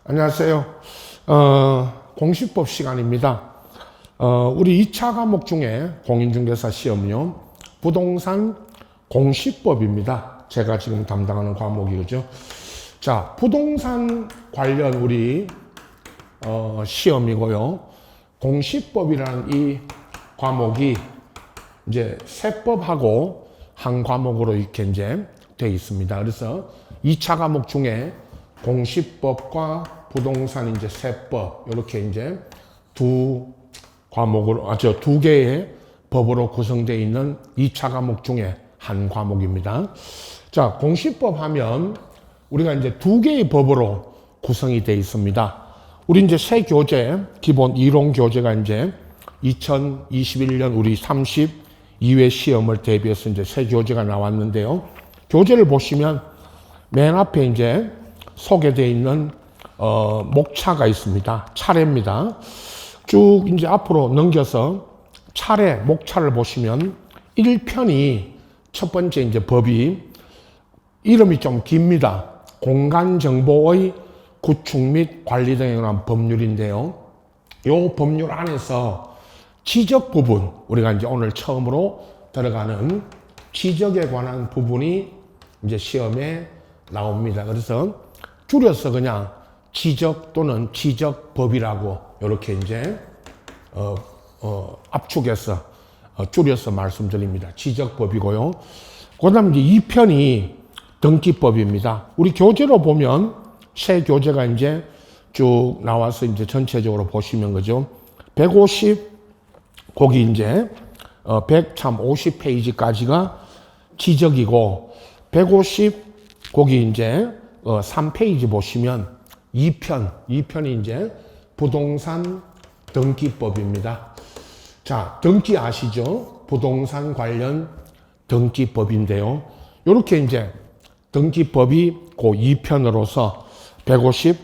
안녕하세요. 공시법 시간입니다. 우리 2차 과목 중에 공인중개사 시험요. 부동산 공시법입니다. 제가 지금 담당하는 과목이죠. 자, 부동산 관련 우리 시험이고요. 공시법이라는 이 과목이 이제 세법하고 한 과목으로 이렇게 이제 되어 있습니다. 그래서 2차 과목 중에 공시법과 부동산 이제 세법 이렇게 이제 두 과목으로 두 개의 법으로 구성되어 있는 2차 과목 중에 한 과목입니다. 자, 공시법 하면 우리가 이제 두 개의 법으로 구성이 되어 있습니다. 우리 이제 새 교재 기본 이론 교재가 이제 2021년 우리 32회 시험을 대비해서 이제 새 교재가 나왔는데요. 교재를 보시면 맨 앞에 이제 소개되어 있는 목차가 있습니다. 차례입니다. 쭉 이제 앞으로 넘겨서 차례 목차를 보시면 1편이 첫 번째 이제 법이 이름이 좀 깁니다. 공간정보의 구축 및 관리 등에 관한 법률인데요. 이 법률 안에서 지적 부분, 우리가 이제 오늘 처음으로 들어가는 지적에 관한 부분이 이제 시험에 나옵니다. 그래서 줄여서 그냥 지적 또는 지적법이라고 이렇게 이제 압축해서 줄여서 말씀드립니다. 지적법이고요. 그 다음 이제 2편이 등기법입니다. 우리 교재로 보면 새 교재가 이제 쭉 나와서 이제 전체적으로 보시면 그죠. 150 거기 이제 150페이지까지가 지적이고 150 거기 이제 3페이지 보시면 2편이 이제 부동산 등기법입니다. 자, 등기 아시죠? 부동산 관련 등기법인데요. 이렇게 이제 등기법이 그 2편으로서 150,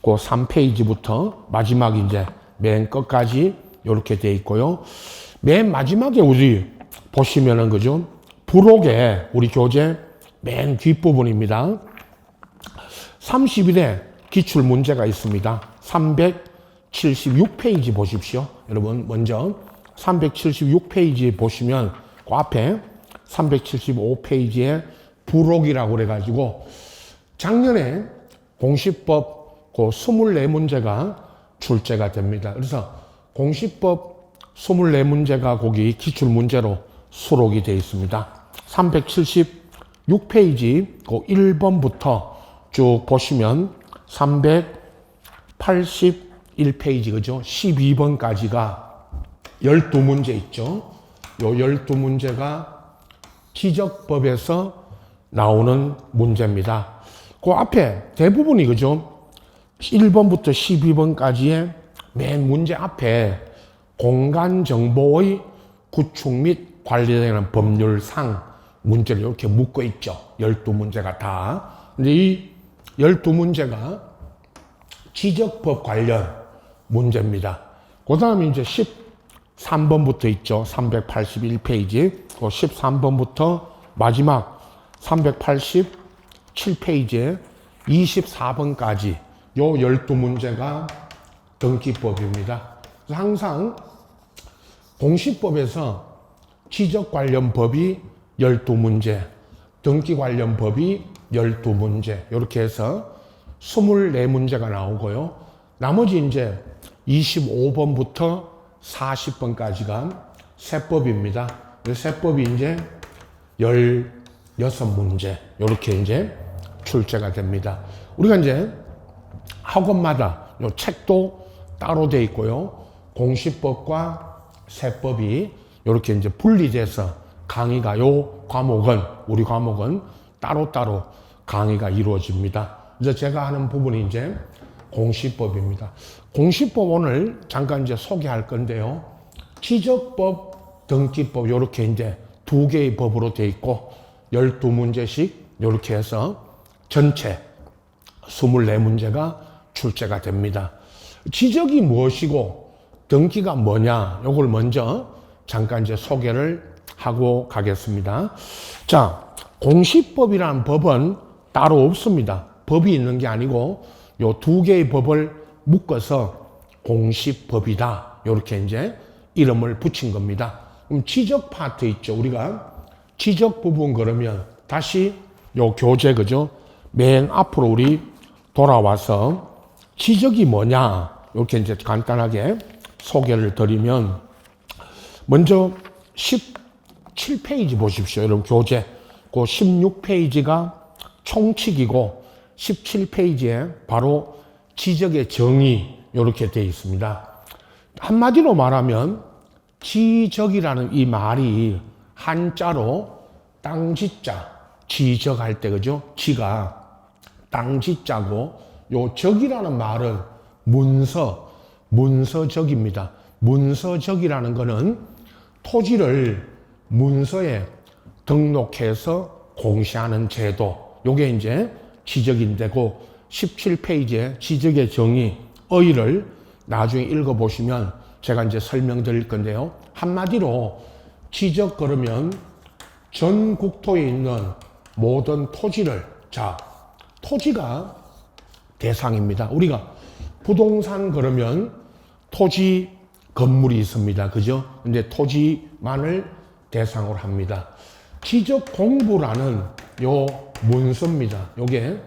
그 3페이지부터 마지막 이제 맨 끝까지 이렇게 돼 있고요. 맨 마지막에 우리 보시면은 그죠? 부록에 우리 교재 맨 뒷부분입니다. 30일에 기출 문제가 있습니다. 376페이지 보십시오. 여러분 먼저 376페이지 보시면 그 앞에 375페이지에 부록이라고 그래가지고 작년에 공시법 그 24문제가 출제가 됩니다. 그래서 공시법 24문제가 거기 기출 문제로 수록이 되어 있습니다. 376페이지 그 1번부터 쭉 보시면 381페이지 그죠? 12번까지가 12문제 있죠. 요 12문제가 지적법에서 나오는 문제입니다. 그 앞에 대부분이 그죠? 1번부터 12번까지의 맨 문제 앞에 공간정보의 구축 및 관리되는 법률상 문제를 이렇게 묶어 있죠. 12문제가 다. 근데 이 12문제가 지적법 관련 문제입니다. 그 다음에 이제 13번부터 있죠. 381페이지. 그 13번부터 마지막 387페이지에 24번까지 요 12문제가 등기법입니다. 항상 공시법에서 지적 관련 법이 12문제, 등기 관련 법이 12문제 이렇게 해서 24문제가 나오고요. 나머지 이제 25번부터 40번까지가 세법입니다. 세법이 이제 16문제 이렇게 이제 출제가 됩니다. 우리가 이제 학원마다 요 책도 따로 돼 있고요. 공시법과 세법이 이렇게 이제 분리돼서 강의가 우리 과목은 따로따로 강의가 이루어집니다. 그래서 제가 하는 부분이 이제 공시법입니다. 공시법 오늘 잠깐 이제 소개할 건데요. 지적법, 등기법 이렇게 이제 두 개의 법으로 돼 있고 12문제씩 이렇게 해서 전체 24문제가 출제가 됩니다. 지적이 무엇이고 등기가 뭐냐? 이걸 먼저 잠깐 이제 소개를 하고 가겠습니다. 자, 공시법이라는 법은 따로 없습니다. 법이 있는 게 아니고 요 두 개의 법을 묶어서 공시법이다. 이렇게 이제 이름을 붙인 겁니다. 그럼 지적 파트 있죠. 우리가 지적 부분 그러면 다시 요 교재 그죠? 맨 앞으로 우리 돌아와서 지적이 뭐냐 이렇게 이제 간단하게 소개를 드리면 먼저 17페이지 보십시오. 여러분 교재 그 16페이지가 총칙이고 17페이지에 바로 지적의 정의 이렇게 되어 있습니다. 한마디로 말하면 지적이라는 이 말이 한자로 땅지자 지적할 때 그죠? 지가 땅지자고 요 적이라는 말은 문서적입니다. 문서적이라는 거는 토지를 문서에 등록해서 공시하는 제도. 요게 이제 지적인데 그 17페이지에 지적의 정의 어휘를 나중에 읽어보시면 제가 이제 설명드릴 건데요. 한마디로 지적 그러면 전 국토에 있는 모든 토지를 토지가 대상입니다. 우리가 부동산 그러면 토지 건물이 있습니다. 그죠? 근데 토지만을 대상으로 합니다. 지적 공부라는 요 문서입니다. 요게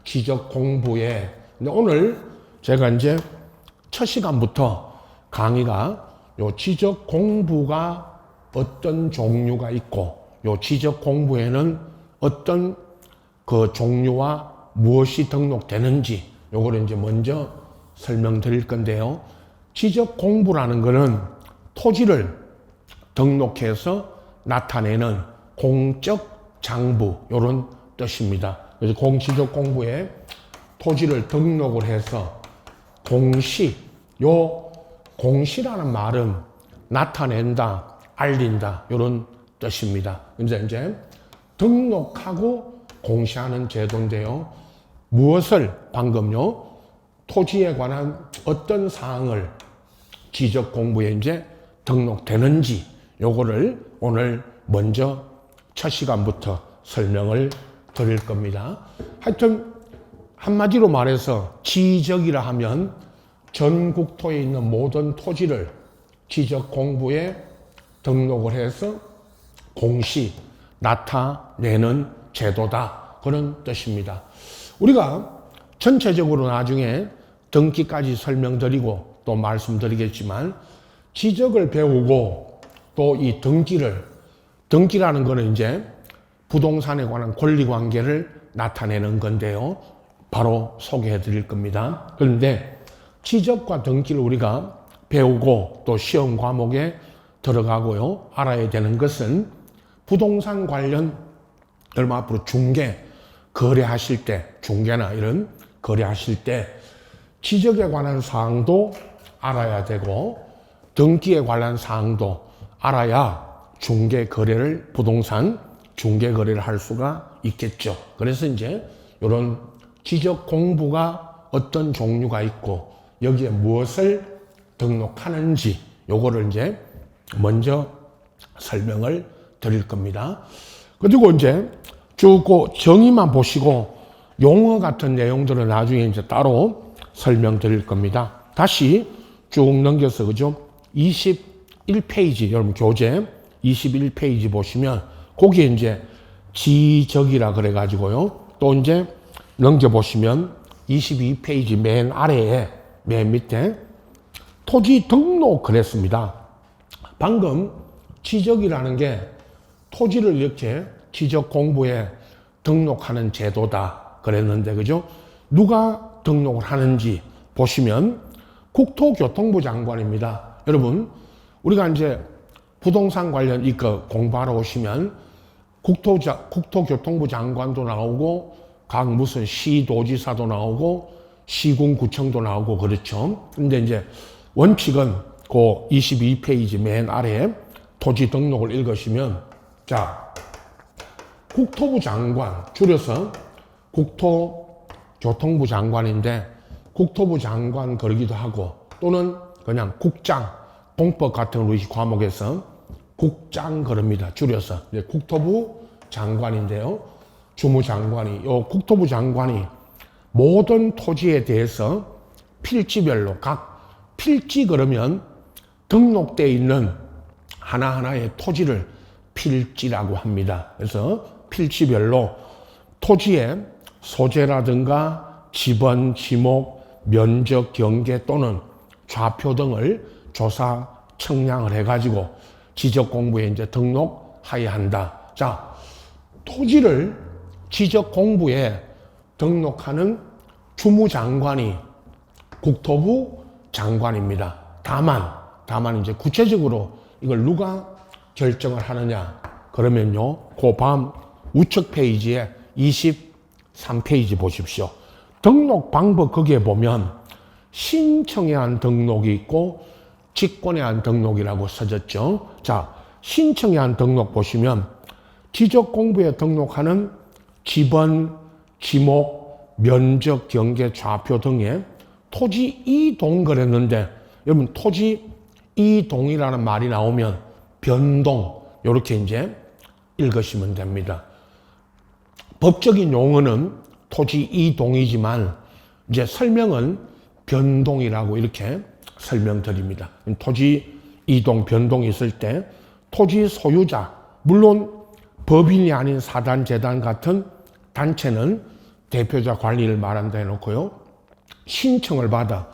지적 공부에 근데 오늘 제가 이제 첫 시간부터 강의가 요 지적 공부가 어떤 종류가 있고 요 지적 공부에는 어떤 그 종류와 무엇이 등록되는지 요거를 이제 먼저 설명드릴 건데요. 지적 공부라는 것은 토지를 등록해서 나타내는 공적 장부 이런 뜻입니다. 그래서 공지적 공부에 토지를 등록을 해서 공시라는 말은 나타낸다, 알린다 이런 뜻입니다. 이제 등록하고 공시하는 제도인데요. 무엇을 방금요 토지에 관한 어떤 사항을 지적 공부에 이제 등록되는지 요거를 오늘 먼저 첫 시간부터 설명을 드릴 겁니다. 하여튼 한마디로 말해서 지적이라 하면 전 국토에 있는 모든 토지를 지적 공부에 등록을 해서 공시 나타내는 제도다 그런 뜻입니다. 우리가 전체적으로 나중에 등기까지 설명드리고 또 말씀드리겠지만 지적을 배우고 또 이 등기라는 거는 이제 부동산에 관한 권리관계를 나타내는 건데요. 바로 소개해 드릴 겁니다. 그런데 지적과 등기를 우리가 배우고 또 시험 과목에 들어가고요. 알아야 되는 것은 부동산 관련 얼마 앞으로 거래하실 때 중개나 이런 거래하실 때 지적에 관한 사항도 알아야 되고 등기에 관한 사항도 알아야 부동산 중개 거래를 할 수가 있겠죠. 그래서 이제 이런 지적 공부가 어떤 종류가 있고 여기에 무엇을 등록하는지 요거를 이제 먼저 설명을 드릴 겁니다. 그리고 이제 쭉 그 정의만 보시고 용어 같은 내용들은 나중에 이제 따로 설명드릴 겁니다. 다시 쭉 넘겨서 그죠? 21페이지 여러분 교재 21페이지 보시면 거기에 이제 지적이라 그래 가지고요. 또 이제 넘겨 보시면 22페이지 맨 아래에 맨 밑에 토지 등록 그랬습니다. 방금 지적이라는 게 토지를 이렇게 지적 공부에 등록하는 제도다 그랬는데 그죠? 누가 등록을 하는지 보시면 국토교통부 장관입니다. 여러분 우리가 이제 부동산 관련 이거 공부하러 오시면 국토교통부 장관도 나오고 각 무슨 시도지사도 나오고 시군구청도 나오고 그렇죠. 근데 이제 원칙은 그 22페이지 맨 아래에 토지 등록을 읽으시면 국토부 장관 줄여서 국토교통부 장관인데 국토부 장관 그러기도 하고 또는 그냥 국장 공법 같은 우리 과목에서 국장 그럽니다. 줄여서 국토부 장관인데요. 주무장관이 국토부 장관이 모든 토지에 대해서 필지별로 각 필지 그러면 등록되어 있는 하나하나의 토지를 필지라고 합니다. 그래서 필지별로 토지의 소재라든가 지번, 지목, 면적, 경계 또는 좌표 등을 조사, 청량을 해가지고 지적 공부에 이제 등록해야 한다. 자, 토지를 지적 공부에 등록하는 주무장관이 국토부 장관입니다. 다만 이제 구체적으로 이걸 누가 결정을 하느냐 그러면요, 그 다음 우측 페이지에 23페이지 보십시오. 등록 방법 거기에 보면 신청에 한 등록이 있고 직권에 한 등록이라고 써졌죠. 자, 신청에 한 등록 보시면 지적 공부에 등록하는 지번, 지목, 면적, 경계, 좌표 등의 토지 이동 그랬는데 여러분 토지 이동이라는 말이 나오면 변동 이렇게 이제 읽으시면 됩니다. 법적인 용어는 토지 이동이지만 이제 설명은 변동이라고 이렇게 설명드립니다. 토지 이동, 변동이 있을 때 토지 소유자, 물론 법인이 아닌 사단, 재단 같은 단체는 대표자 관리를 말한다 해놓고요. 신청을 받아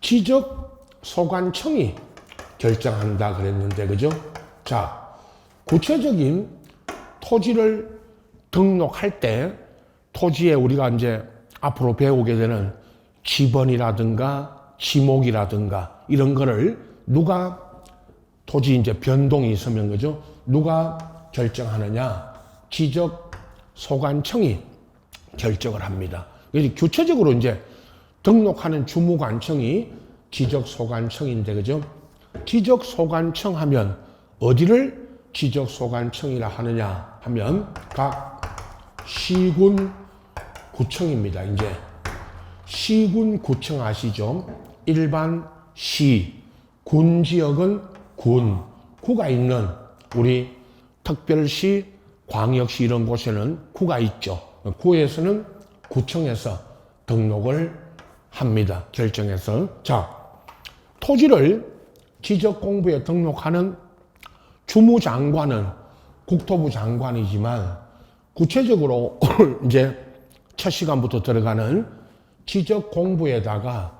지적소관청이 결정한다 그랬는데, 그죠? 자, 구체적인 토지를 등록할 때 토지에 우리가 이제 앞으로 배우게 되는 지번이라든가 지목이라든가 이런 거를 누가 토지 이제 변동이 있으면 그죠? 누가 결정하느냐? 지적소관청이 결정을 합니다. 그래서 교체적으로 이제 등록하는 주무관청이 지적소관청인데 그죠? 지적소관청 하면 어디를 지적소관청이라 하느냐 하면 각 시군 구청입니다. 이제 시군 구청 아시죠? 일반 시, 군 지역은 군, 구가 있는 우리 특별시, 광역시 이런 곳에는 구가 있죠. 구에서는 구청에서 등록을 합니다. 결정해서. 자, 토지를 지적공부에 등록하는 주무장관은 국토부 장관이지만 구체적으로 이제 첫 시간부터 들어가는 지적공부에다가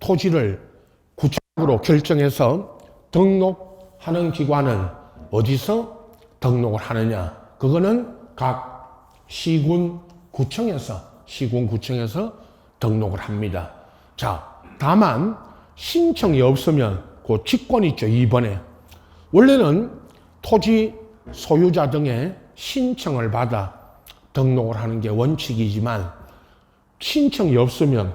토지를 구체적으로 결정해서 등록하는 기관은 어디서 등록을 하느냐? 그거는 각 시군 구청에서 등록을 합니다. 자, 다만 신청이 없으면 그 직권 있죠. 2번에 원래는 토지 소유자 등의 신청을 받아 등록을 하는 게 원칙이지만 신청이 없으면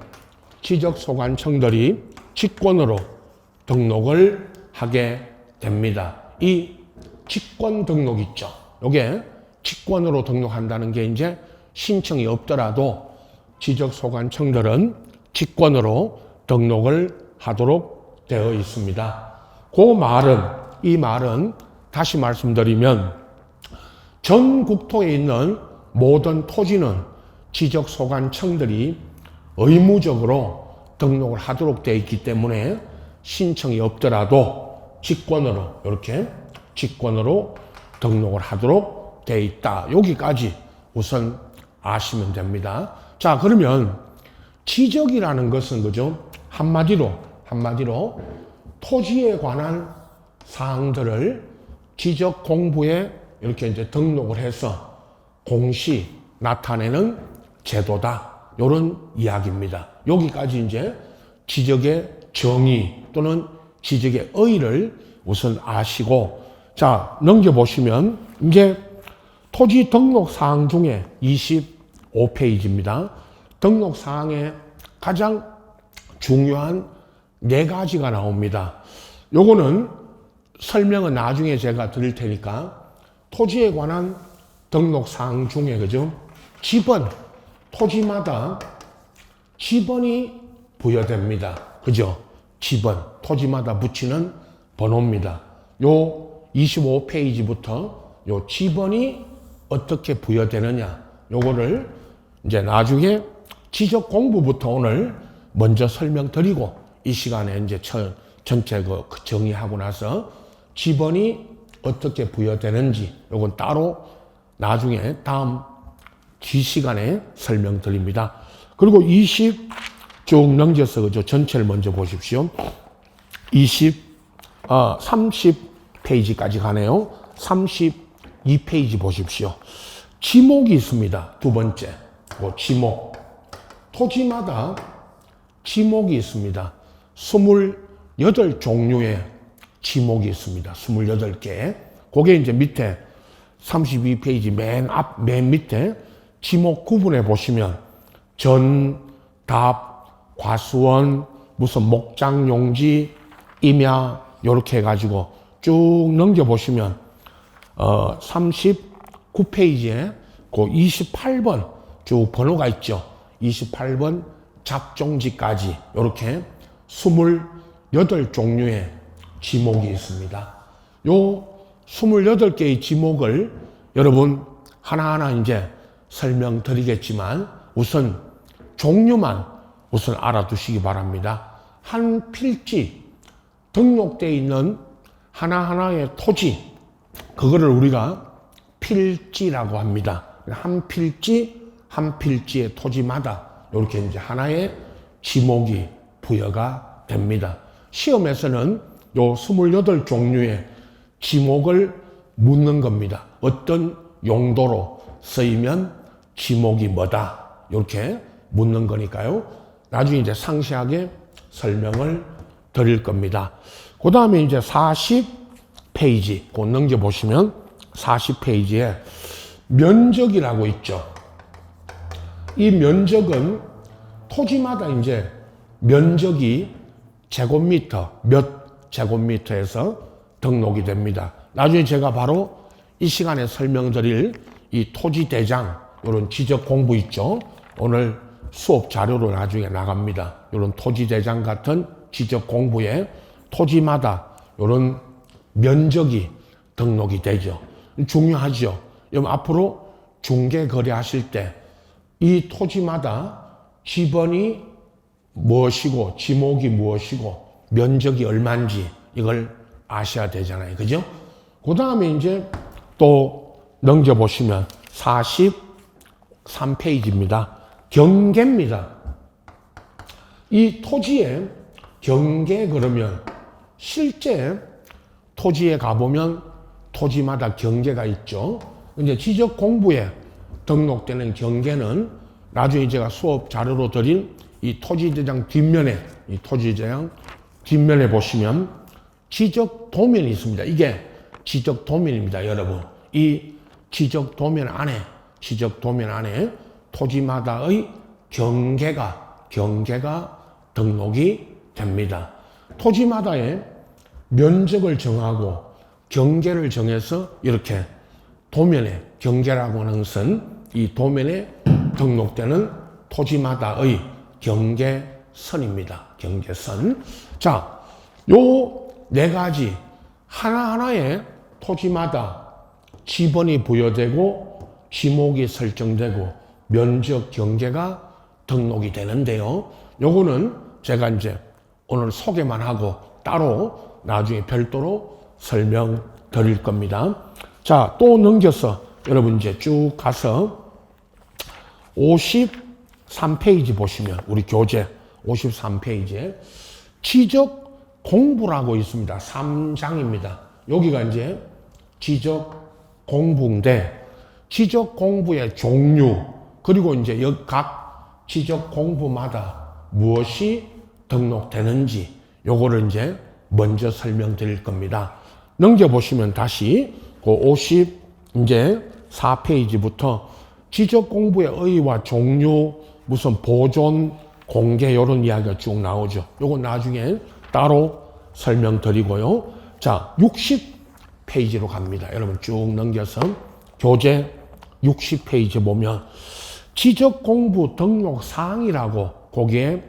지적소관청들이 직권으로 등록을 하게 됩니다. 이 직권 등록 있죠. 요게 직권으로 등록한다는 게 이제 신청이 없더라도 지적소관청들은 직권으로 등록을 하도록 되어 있습니다. 이 말은 다시 말씀드리면 전 국토에 있는 모든 토지는 지적소관청들이 의무적으로 등록을 하도록 되어 있기 때문에 신청이 없더라도 직권으로 이렇게 직권으로 등록을 하도록 되어 있다. 여기까지 우선 아시면 됩니다. 자, 그러면 지적이라는 것은 그죠? 한마디로 토지에 관한 사항들을 지적 공부에 이렇게 이제 등록을 해서 공시 나타내는 제도다. 이런 이야기입니다. 여기까지 이제 지적의 정의 또는 지적의 의의를 우선 아시고, 자, 넘겨보시면 이제 토지 등록 사항 중에 25페이지입니다. 등록 사항에 가장 중요한 4가지가 나옵니다. 요거는 설명은 나중에 제가 드릴 테니까 토지에 관한 등록 사항 중에 그죠? 지번, 토지마다 지번이 부여됩니다. 그죠? 지번, 토지마다 붙이는 번호입니다. 요 25페이지부터 요 지번이 어떻게 부여되느냐, 요거를 이제 나중에 지적 공부부터 오늘 먼저 설명드리고 이 시간에 이제 전체 그 정의하고 나서 지번이 어떻게 부여되는지 요건 따로 나중에 다음 시간에 설명드립니다. 그리고 20 쭉 넘겨서 그죠? 전체를 먼저 보십시오. 30페이지까지 가네요. 32페이지 보십시오. 지목이 있습니다. 두 번째. 지목. 토지마다 지목이 있습니다. 28종류의 지목이 있습니다. 28개. 그게 이제 밑에 32페이지 맨 밑에 지목 구분해 보시면 전, 답, 과수원, 무슨 목장용지, 임야 이렇게 해가지고 쭉 넘겨보시면 39페이지에 그 28번 쭉 번호가 있죠. 28번 잡종지까지 이렇게 28종류의 지목이 있습니다. 요 28개의 지목을 여러분 하나하나 이제 설명드리겠지만 우선 종류만 우선 알아두시기 바랍니다. 한 필지 등록되어 있는 하나하나의 토지 그거를 우리가 필지라고 합니다. 한 필지 한 필지의 토지마다 이렇게 이제 하나의 지목이 부여가 됩니다. 시험에서는 요 28종류의 지목을 묻는 겁니다. 어떤 용도로 쓰이면 지목이 뭐다 이렇게 묻는 거니까요. 나중에 이제 상세하게 설명을 드릴 겁니다. 그 다음에 이제 40페이지 곧 넘겨보시면 40페이지에 면적이라고 있죠. 이 면적은 토지마다 이제 면적이 제곱미터, 몇 제곱미터에서 등록이 됩니다. 나중에 제가 바로 이 시간에 설명드릴 이 토지대장, 이런 지적 공부 있죠. 오늘 수업 자료로 나중에 나갑니다. 이런 토지대장 같은 지적 공부에 토지마다 이런 면적이 등록이 되죠. 중요하죠. 여러분 앞으로 중개 거래하실 때 이 토지마다 지번이 무엇이고 지목이 무엇이고 면적이 얼마인지 이걸 아셔야 되잖아요. 그죠? 그 다음에 이제 또 넘겨보시면 43페이지입니다. 경계입니다. 이 토지의 경계 그러면 실제 토지에 가보면 토지마다 경계가 있죠. 이제 지적 공부에 등록되는 경계는 나중에 제가 수업 자료로 드린 이 토지대장 뒷면에 이 토지대장 뒷면에 보시면 지적 도면이 있습니다. 이게 지적 도면입니다, 여러분. 이 지적 도면 안에 토지마다의 경계가 등록이 됩니다. 토지마다의 면적을 정하고 경계를 정해서 이렇게 도면에 경계라고 하는 것은 이 도면에 등록되는 토지마다의 경계선입니다. 경계선. 자, 요 네 가지 하나하나의 토지마다 지번이 부여되고 지목이 설정되고 면적 경계가 등록이 되는데요. 요거는 제가 이제 오늘 소개만 하고 따로 나중에 별도로 설명드릴 겁니다. 자, 또 넘겨서 여러분 이제 쭉 가서 53페이지 보시면 우리 교재 53페이지에 지적 공부라고 있습니다. 3장입니다. 여기가 이제 지적 공부인데 지적 공부의 종류 그리고 이제 각 지적 공부마다 무엇이 등록되는지 요거를 이제 먼저 설명드릴 겁니다. 넘겨보시면 다시 그 54페이지부터 지적 공부의 의의와 종류, 무슨 보존, 공개 이런 이야기가 쭉 나오죠. 요건 나중에 따로 설명드리고요. 자, 60페이지로 갑니다. 여러분 쭉 넘겨서 교재 60페이지 보면 지적 공부 등록 사항이라고 거기에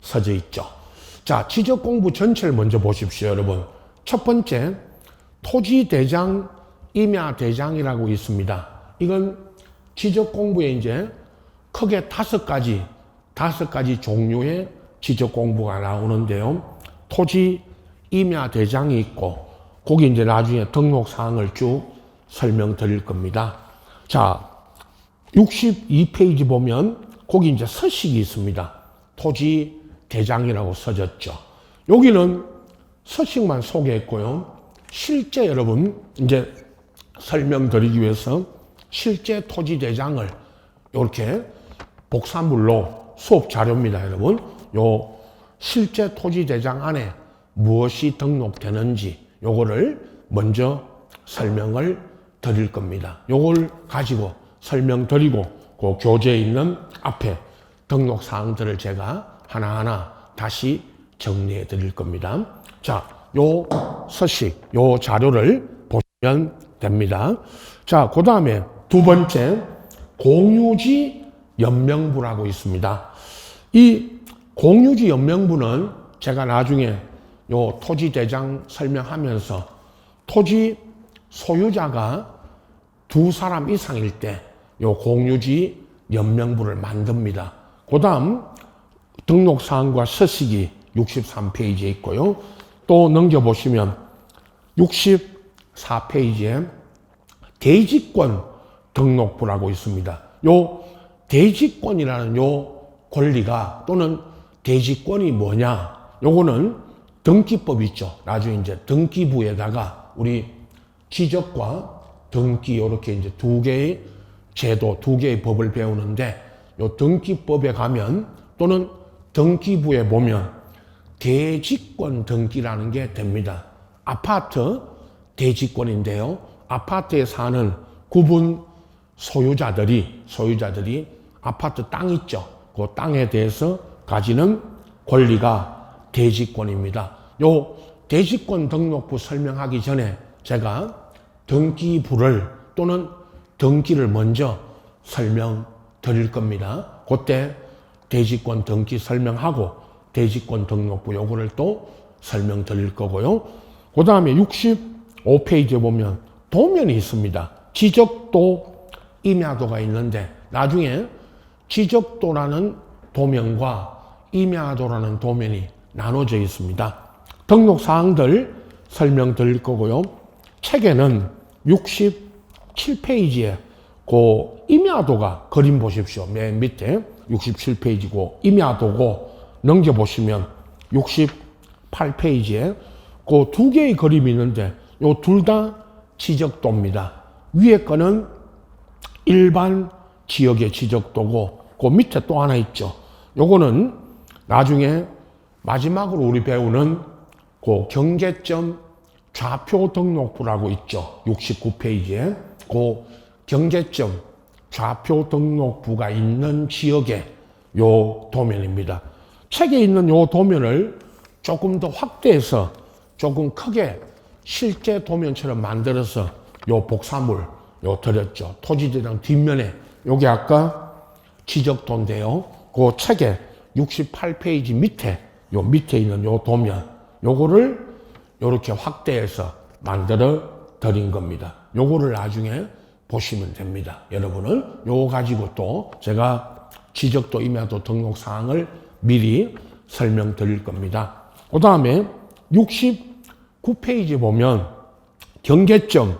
써져 있죠. 자, 지적 공부 전체를 먼저 보십시오, 여러분. 첫 번째, 토지대장, 임야대장이라고 있습니다. 이건 지적 공부에 이제 크게 5가지 5가지 종류의 지적 공부가 나오는데요. 토지 임야 대장이 있고, 거기 이제 나중에 등록 사항을 쭉 설명드릴 겁니다. 자, 62페이지 보면 거기 이제 서식이 있습니다. 토지 대장이라고 써졌죠. 여기는 서식만 소개했고요. 실제 여러분 이제 설명드리기 위해서 실제 토지 대장을 이렇게 복사물로 수업 자료입니다, 여러분. 요 실제 토지 대장 안에 무엇이 등록되는지 요거를 먼저 설명을 드릴 겁니다. 요걸 가지고 설명드리고 그 교재에 있는 앞에 등록 사항들을 제가 하나하나 다시 정리해 드릴 겁니다. 자, 요 서식, 요 자료를 보시면 됩니다. 자, 그 다음에 두 번째, 공유지 연명부라고 있습니다. 이 공유지 연명부는 제가 나중에 요 토지 대장 설명하면서 토지 소유자가 2사람 이상일 때 요 공유지 연명부를 만듭니다. 그 다음 등록사항과 서식이 63페이지에 있고요. 또 넘겨보시면 64페이지에 대지권 등록부라고 있습니다. 요 대지권이라는 요 권리가 또는 대지권이 뭐냐? 요거는 등기법 있죠. 나중에 이제 등기부에다가 우리 지적과 등기 요렇게 이제 2개의 제도, 2개의 법을 배우는데 요 등기법에 가면 또는 등기부에 보면 대지권 등기라는 게 됩니다. 아파트 대지권인데요. 아파트에 사는 구분 소유자들이 아파트 땅 있죠. 그 땅에 대해서 가지는 권리가 대지권입니다. 요 대지권 등록부 설명하기 전에 제가 등기부를 또는 등기를 먼저 설명드릴 겁니다. 그때 대지권 등기 설명하고 대지권 등록부 요거를 또 설명드릴 거고요. 그 다음에 65페이지에 보면 도면이 있습니다. 지적도, 임야도가 있는데 나중에 지적도라는 도면과 임야도라는 도면이 나눠져 있습니다. 등록 사항들 설명드릴 거고요. 책에는 67페이지에 그 임야도가 그림 보십시오. 맨 밑에 67페이지고 임야도고 넘겨보시면 68페이지에 그 2개의 그림이 있는데 요 둘 다 지적도입니다. 위에 거는 일반 지역의 지적도고 그 밑에 또 하나 있죠. 요거는 나중에 마지막으로 우리 배우는 그 경계점 좌표 등록부라고 있죠. 69페이지에 그 경계점 좌표 등록부가 있는 지역의 요 도면입니다. 책에 있는 요 도면을 조금 더 확대해서 조금 크게 실제 도면처럼 만들어서 요 복사물 요 드렸죠. 토지대장 뒷면에 요게 아까 지적도인데요. 그 책에 68페이지 밑에 요 밑에 있는 요 도면 요거를 요렇게 확대해서 만들어 드린 겁니다. 요거를 나중에 보시면 됩니다. 여러분은 요거 가지고 또 제가 지적도 임야도 등록 사항을 미리 설명드릴 겁니다. 그 다음에 69페이지 보면 경계점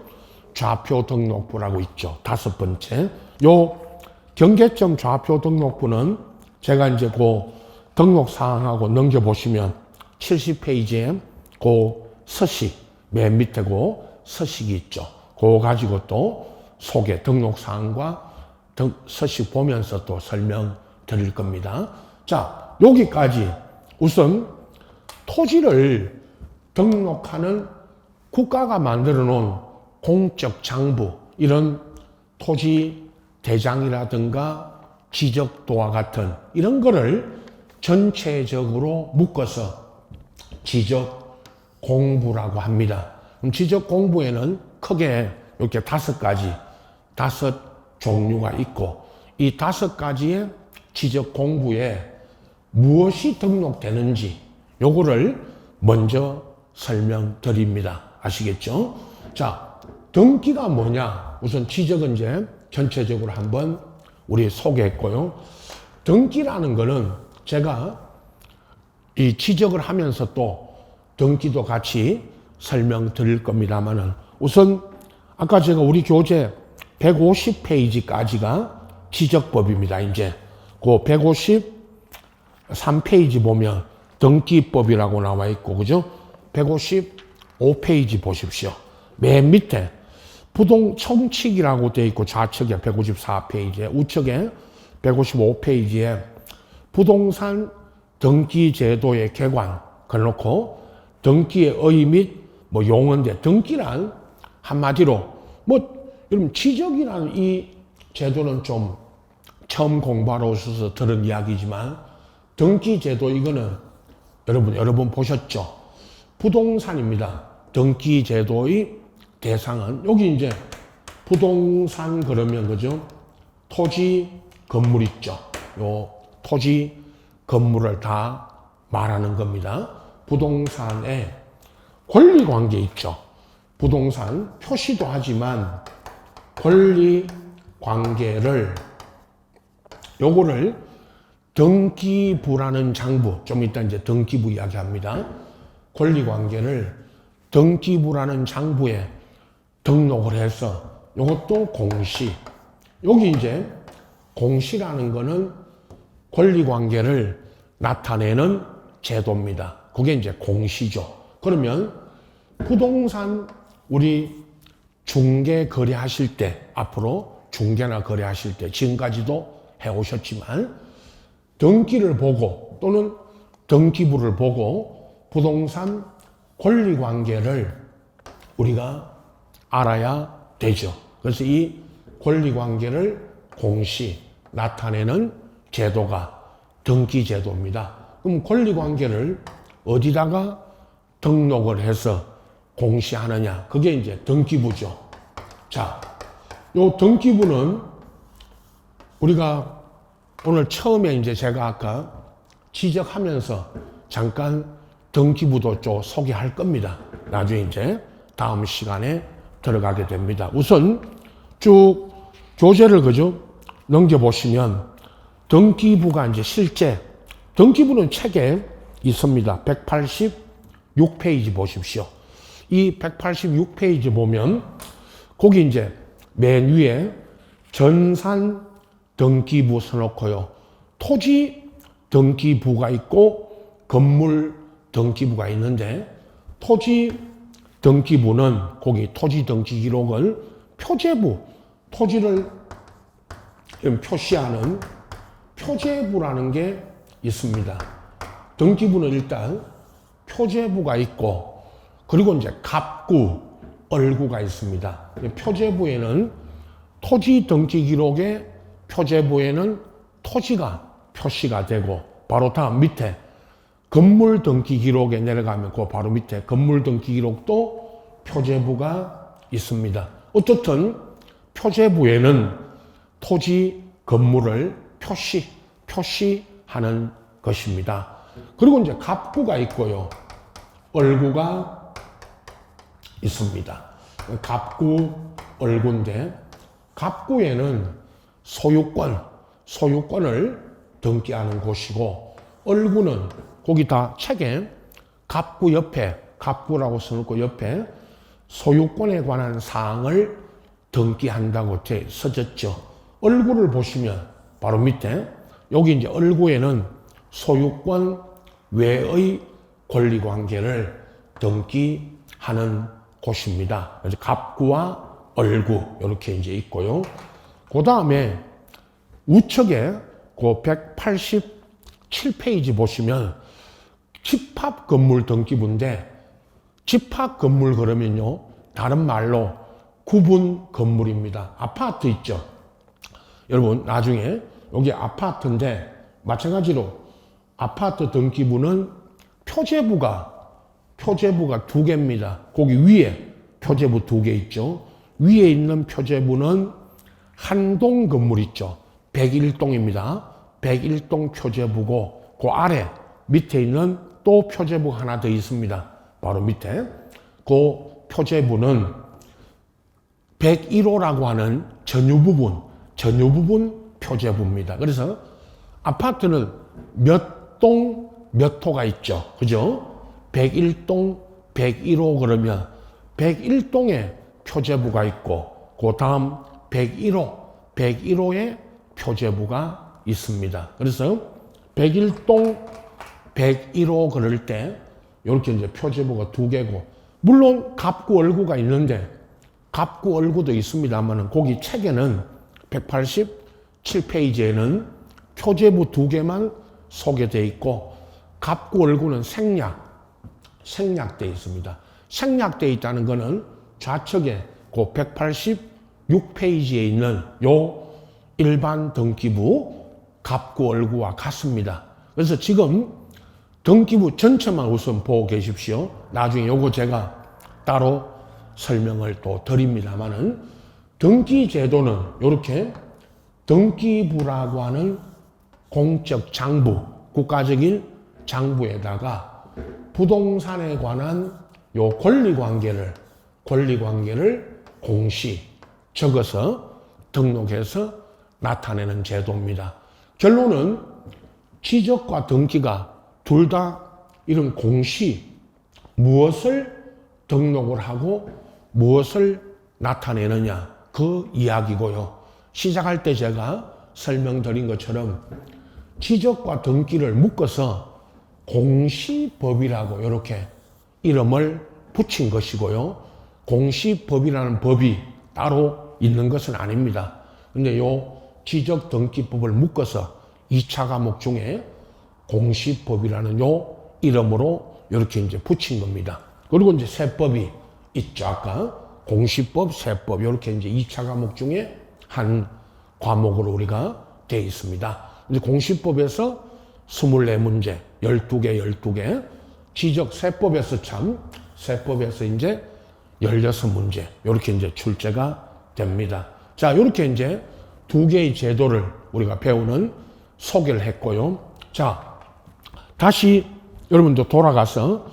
좌표 등록부라고 있죠. 5번째. 요 경계점 좌표 등록부는 제가 이제 그 등록 사항하고 넘겨보시면 70페이지에 그 서식, 맨 밑에 그 서식이 있죠. 그거 가지고 또 소개, 등록 사항과 서식 보면서 또 설명 드릴 겁니다. 자, 여기까지 우선 토지를 등록하는 국가가 만들어 놓은 공적 장부, 이런 토지 대장이라든가 지적도와 같은 이런 거를 전체적으로 묶어서 지적 공부라고 합니다. 그럼 지적 공부에는 크게 이렇게 5가지, 5 종류가 있고 이 5가지의 지적 공부에 무엇이 등록되는지 요거를 먼저 설명드립니다. 아시겠죠? 자, 등기가 뭐냐? 우선 지적은 이제 전체적으로 한번 우리 소개했고요. 등기라는 거는 제가 이 지적을 하면서 또 등기도 같이 설명드릴 겁니다만은 우선 아까 제가 우리 교재 150페이지까지가 지적법입니다. 이제 그 153페이지 보면 등기법이라고 나와 있고, 그죠? 155페이지 보십시오. 맨 밑에 부동 청칙이라고 되어 있고 좌측에 154페이지에 우측에 155페이지에 부동산 등기제도의 개관 그래놓고 등기의 의 및 뭐 용어인데, 등기란 한마디로 여러분 지적이라는 이 제도는 좀 처음 공부하러 오셔서 들은 이야기지만, 등기제도 이거는 여러 번 보셨죠? 부동산입니다. 등기제도의 대상은 여기 이제 부동산 그러면 그죠? 토지 건물 있죠. 요 토지 건물을 다 말하는 겁니다. 부동산에 권리관계 있죠. 부동산 표시도 하지만 권리관계를 요거를 등기부라는 장부, 좀 이따 이제 등기부 이야기합니다. 권리관계를 등기부라는 장부에 등록을 해서 요것도 공시. 여기 이제 공시라는 거는 권리관계를 나타내는 제도입니다. 그게 이제 공시죠. 그러면 부동산 우리 중개 거래하실 때, 앞으로 중개나 거래하실 때 지금까지도 해오셨지만 등기를 보고 또는 등기부를 보고 부동산 권리관계를 우리가 알아야 되죠. 그래서 이 권리관계를 공시 나타내는 제도가 등기제도입니다. 그럼 권리관계를 어디다가 등록을 해서 공시하느냐? 그게 이제 등기부죠. 자, 요 등기부는 우리가 오늘 처음에 이제 제가 아까 지적하면서 잠깐 등기부도 좀 소개할 겁니다. 나중에 이제 다음 시간에 들어가게 됩니다. 우선 쭉 교재를 그죠? 넘겨보시면 등기부가 이제 실제 등기부는 책에 있습니다. 186페이지 보십시오. 이 186페이지 보면 거기 이제 맨 위에 전산 등기부 써놓고요. 토지 등기부가 있고 건물 등기부가 있는데, 토지 등기부는 거기 토지 등기 기록을 표제부, 토지를 표시하는 표제부라는 게 있습니다. 등기부는 일단 표제부가 있고, 그리고 이제 갑구, 얼구가 있습니다. 표제부에는 토지 등기 기록에 표제부에는 토지가 표시가 되고, 바로 다음 밑에 건물 등기 기록에 내려가면 그 바로 밑에 건물 등기 기록도 표제부가 있습니다. 어떻든 표제부에는 토지 건물을 표시하는 것입니다. 그리고 이제 갑구가 있고요. 얼구가 있습니다. 갑구, 얼구인데, 갑구에는 소유권을 등기하는 곳이고, 얼구는 거기 다 책에 갑구 옆에, 갑구라고 써놓고 옆에 소유권에 관한 사항을 등기한다고 써졌죠. 얼구를 보시면 바로 밑에 여기 이제 얼구에는 소유권 외의 권리관계를 등기하는 곳입니다. 그래서 갑구와 얼구 이렇게 이제 있고요. 그 다음에 우측에 그 187페이지 보시면 집합 건물 등기부인데, 집합 건물 그러면요, 다른 말로 구분 건물입니다. 아파트 있죠. 여러분 나중에 여기 아파트인데 마찬가지로 아파트 등기부는 표제부가 두 개입니다. 거기 위에 표제부 두 개 있죠. 위에 있는 표제부는 한 동 건물 있죠. 101동입니다. 101동 표제부고, 그 아래 밑에 있는 또 표제부가 하나 더 있습니다. 바로 밑에 그 표제부는 101호라고 하는 전유부분 표제부입니다. 그래서 아파트는 몇 동, 몇 호가 있죠. 그죠? 101동, 101호 그러면 101동에 표제부가 있고, 그 다음 101호, 101호에 표제부가 있습니다. 그래서 101동, 101호 그럴 때, 이렇게 이제 표제부가 두 개고, 물론 갑구, 얼구가 있는데, 갑구, 얼구도 있습니다만, 거기 책에는 187페이지에는 표제부 두 개만 소개되어 있고, 갑구, 얼구는 생략되어 있습니다. 생략되어 있다는 것은 좌측에 그 186페이지에 있는 요 일반 등기부 갑구, 얼구와 같습니다. 그래서 지금 등기부 전체만 우선 보고 계십시오. 나중에 요거 제가 따로 설명을 또 드립니다만은, 등기 제도는 이렇게 등기부라고 하는 공적 장부, 국가적인 장부에다가 부동산에 관한 요 권리 관계를 공시 적어서 등록해서 나타내는 제도입니다. 결론은 취적과 등기가 둘 다 이런 공시, 무엇을 등록을 하고 무엇을 나타내느냐, 그 이야기고요. 시작할 때 제가 설명드린 것처럼 취적과 등기를 묶어서 공시법이라고 이렇게 이름을 붙인 것이고요. 공시법이라는 법이 따로 있는 것은 아닙니다. 근데 요 취적 등기법을 묶어서 2차 과목 중에 공시법이라는 요 이름으로 이렇게 이제 붙인 겁니다. 그리고 이제 세법이 있죠. 아까 공시법, 세법 이렇게 이제 2차 과목 중에 한 과목으로 우리가 되어 있습니다. 이제 공시법에서 24문제, 12개, 취적 세법에서 세법에서 이제 16문제, 이렇게 이제 출제가 됩니다. 자, 이렇게 이제 두 개의 제도를 우리가 배우는 소개를 했고요. 자, 다시 여러분도 돌아가서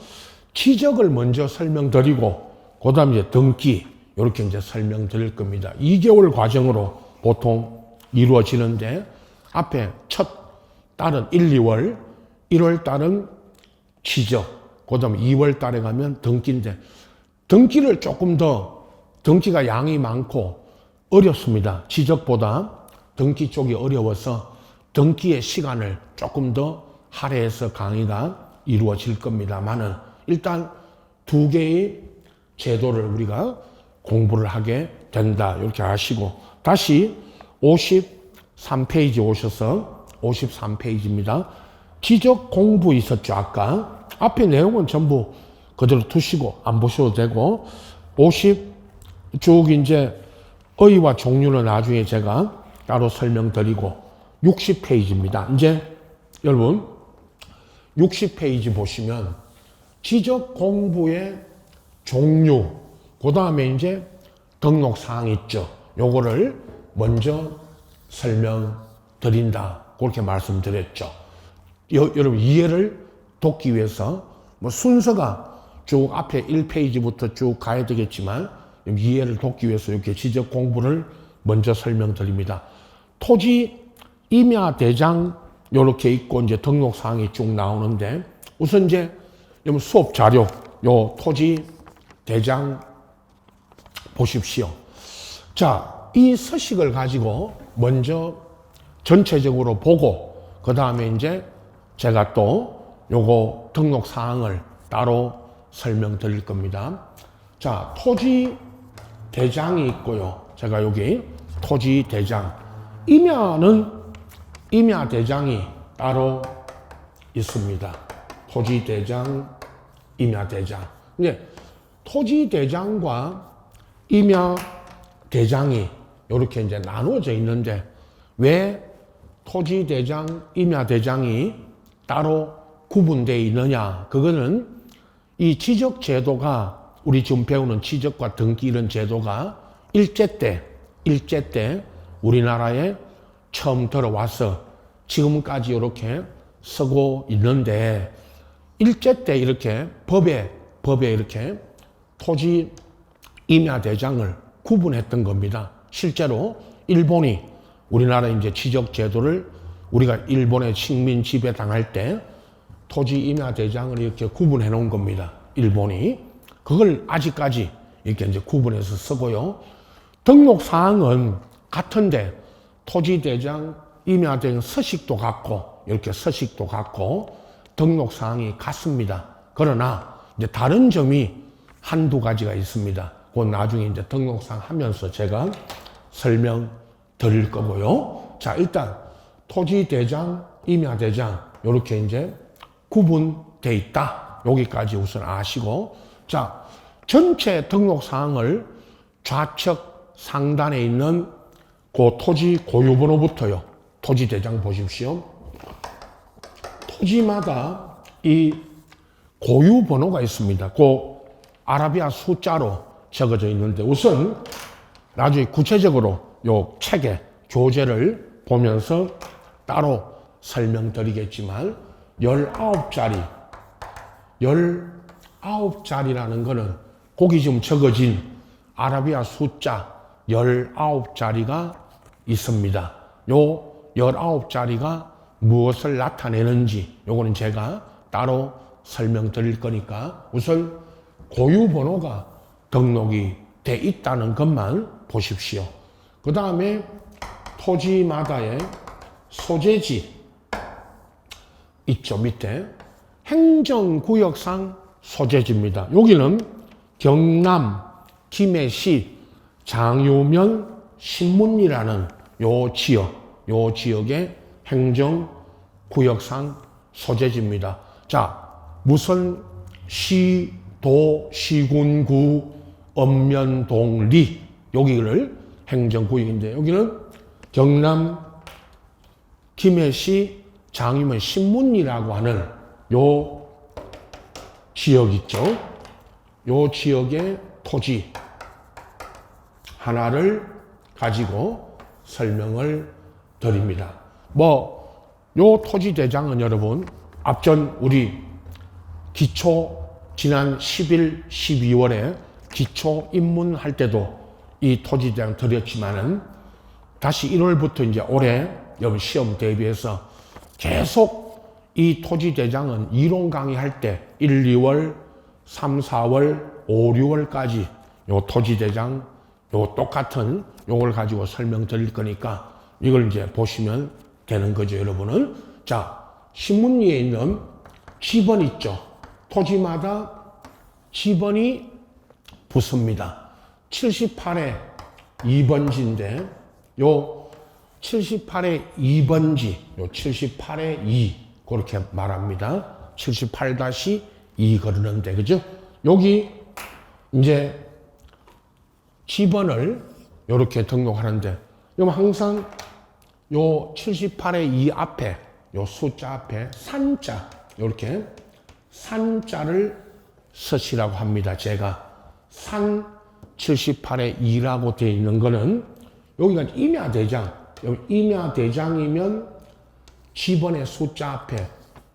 취적을 먼저 설명드리고, 그 다음 이제 등기, 이렇게 이제 설명드릴 겁니다. 2개월 과정으로 보통 이루어지는데, 앞에 첫 달은 1, 2월, 1월 달은 취적, 그 다음 2월 달에 가면 등기인데, 등기를 조금 더, 등기가 양이 많고 어렵습니다. 취적보다 등기 쪽이 어려워서 등기의 시간을 조금 더 할애해서 강의가 이루어질 겁니다만은, 일단 두 개의 제도를 우리가 공부를 하게 된다, 이렇게 아시고, 다시 53페이지 오셔서 53페이지입니다. 취적 공부 있었죠. 아까 앞에 내용은 전부 그대로 두시고 안 보셔도 되고, 쭉 이제 어휘와 종류는 나중에 제가 따로 설명드리고, 60페이지입니다. 이제 여러분 60페이지 보시면 취적 공부의 종류, 그 다음에 이제 등록사항 있죠. 요거를 먼저 설명드린다, 그렇게 말씀드렸죠. 여러분 이해를 돕기 위해서 뭐 순서가 쭉 앞에 1페이지부터 쭉 가야 되겠지만, 이해를 돕기 위해서 이렇게 취적 공부를 먼저 설명드립니다. 토지 임야 대장 요렇게 있고 이제 등록 사항이 쭉 나오는데, 우선 이제 수업 자료 요 토지 대장 보십시오. 자, 이 서식을 가지고 먼저 전체적으로 보고, 그 다음에 이제 제가 또 요거 등록 사항을 따로 설명드릴 겁니다. 자, 토지 대장이 있고요. 제가 여기 토지 대장, 임야는 임야 대장이 따로 있습니다. 토지 대장, 임야 대장. 근데 토지 대장과 임야 대장이 이렇게 이제 나누어져 있는데, 왜 토지 대장, 임야 대장이 따로 구분되어 있느냐? 그거는 이 취적 제도가, 우리 지금 배우는 취적과 등기 이런 제도가 일제 때 우리나라에 처음 들어와서 지금까지 이렇게 쓰고 있는데, 일제 때 이렇게 법에 이렇게 토지 임야 대장을 구분했던 겁니다. 실제로 일본이 우리나라 이제 취적 제도를 우리가 일본의 식민 지배 당할 때 토지 임야 대장을 이렇게 구분해 놓은 겁니다. 일본이. 그걸 아직까지 이렇게 이제 구분해서 쓰고요. 등록 사항은 같은데 토지 대장, 임야 대장 서식도 같고 이렇게 서식도 같고 등록 사항이 같습니다. 그러나 이제 다른 점이 한두 가지가 있습니다. 그 나중에 이제 등록 사항 하면서 제가 설명 드릴 거고요. 자, 일단 토지 대장, 임야 대장 이렇게 이제 구분돼 있다. 여기까지 우선 아시고, 자, 전체 등록 사항을 좌측 상단에 있는 그 토지 고유번호부터요. 토지 대장 보십시오. 토지마다 이 고유번호가 있습니다. 그 아라비아 숫자로 적어져 있는데 우선 나중에 구체적으로 요 책의 교재를 보면서 따로 설명드리겠지만 19자리라는 거는 거기 지금 적어진 아라비아 숫자 19자리가 있습니다. 요 19자리가 무엇을 나타내는지 요거는 제가 따로 설명드릴 거니까 우선 고유번호가 등록이 돼 있다는 것만 보십시오. 그 다음에 토지마다의 소재지 있죠. 밑에 행정구역상 소재지입니다. 여기는 경남 김해시 장유면 신문리라는 요 지역의 행정구역상 소재지입니다. 자, 무슨 시, 도, 시군, 구, 읍면,동, 리 여기를 행정구역인데 여기는 경남 김해시 장유면 신문리라고 하는 요 지역 있죠. 요 지역의 토지 하나를 가지고 설명을 드립니다. 요 토지 대장은 여러분 앞전 우리 지난 10일, 12월에 기초 입문할 때도 이 토지 대장 드렸지만은 다시 1월부터 이제 올해 여러분 시험 대비해서 계속 이 토지 대장은 이론 강의할 때 1, 2월, 3, 4월, 5, 6월까지 요 토지 대장 요 똑같은 요걸 가지고 설명드릴 거니까 이걸 이제 보시면 되는 거죠, 여러분은. 자, 신문리에 있는 지번 있죠. 토지마다 지번이 붙습니다. 78의 2번지인데 요 78의 2번지, 요 78의 2 그렇게 말합니다. 78-2 그러는데 그죠? 여기 이제 지번을 이렇게 등록하는데 그럼 항상 요 78의 2 앞에 요 숫자 앞에 산자 이렇게 산자를 쓰시라고 합니다. 제가 산 78의 2라고 되어 있는 거는 여기가 임야대장, 여기 임야대장이면 지번의 숫자 앞에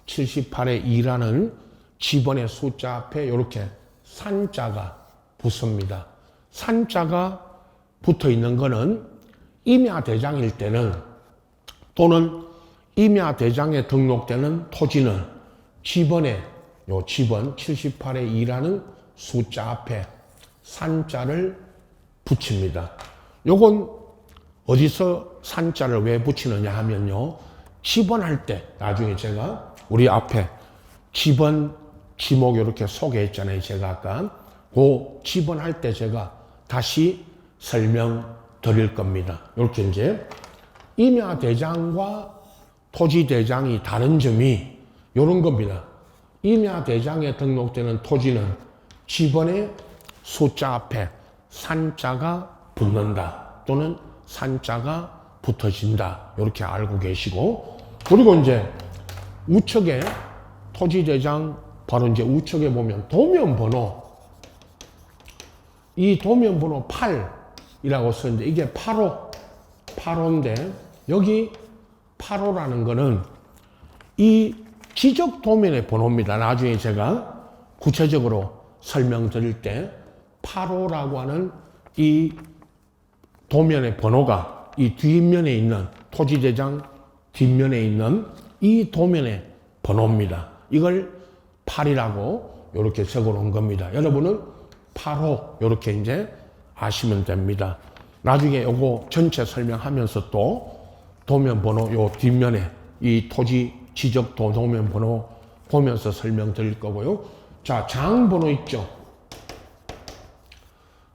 78의 2라는 지번의 숫자 앞에 이렇게 산자가 붙습니다. 산자가 붙어 있는 거는 임야대장일 때는 또는 임야대장에 등록되는 토지는 지번에 요 지번 78의 2라는 숫자 앞에 산자를 붙입니다. 요건 어디서 산자를 왜 붙이느냐 하면요. 지번할 때 나중에 제가 우리 앞에 지번 지목 이렇게 소개했잖아요. 제가 아까 그 지번할 때 제가 다시 설명드릴 겁니다. 이렇게 이제 임야대장과 토지대장이 다른 점이 이런 겁니다. 임야대장에 등록되는 토지는 지번의 숫자 앞에 산자가 붙는다 또는 산자가 붙어진다 이렇게 알고 계시고 그리고 이제 우측에 토지대장 바로 이제 우측에 보면 도면번호 이 도면번호 8이라고 쓰는데 이게 8호인데 여기 8호라는 거는 이 지적 도면의 번호입니다. 나중에 제가 구체적으로 설명드릴 때 8호라고 하는 이 도면의 번호가 이 뒷면에 있는 토지대장 뒷면에 있는 이 도면의 번호입니다. 이걸 8이라고 이렇게 적어 놓은 겁니다. 여러분은 8호 이렇게 이제 아시면 됩니다. 나중에 요거 전체 설명하면서 또 도면 번호 요 뒷면에 이 토지 지적 도면 번호 보면서 설명드릴 거고요. 자, 장 번호 있죠.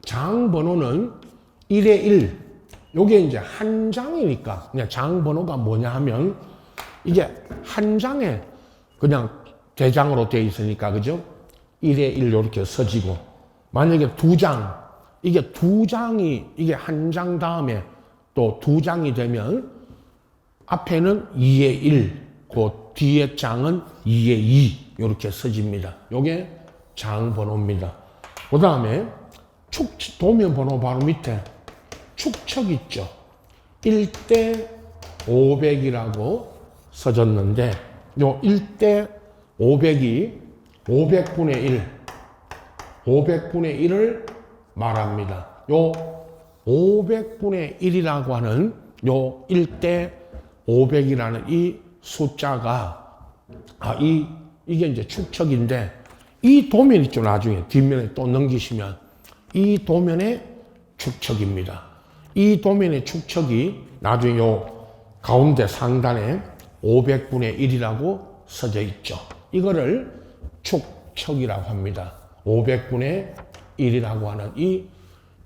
장 번호는 1에 1. 요게 이제 한 장이니까 그냥 장 번호가 뭐냐 하면 이게 한 장에 그냥 대장으로 되어 있으니까 그죠? 1에 1 이렇게 서지고 만약에 두 장 이게 두 장이 이게 한 장 다음에 또 두 장이 되면 앞에는 2에 1, 그 뒤에 장은 2에 2 이렇게 서집니다. 요게 장 번호입니다. 그 다음에 도면 번호 바로 밑에 축척 있죠. 1대 500이라고 써졌는데 요 1대 500이 500분의 1, 500분의 1을 말합니다. 요 500분의 1이라고 하는 요 1대 500이라는 이 숫자가 이게 이제 축척인데 이 도면 있죠. 나중에 뒷면에 또 넘기시면 이 도면의 축척입니다. 이 도면의 축척이 나중에 요 가운데 상단에 500분의 1이라고 써져 있죠. 이거를 축척이라고 합니다. 500분의 1이라고 하는 이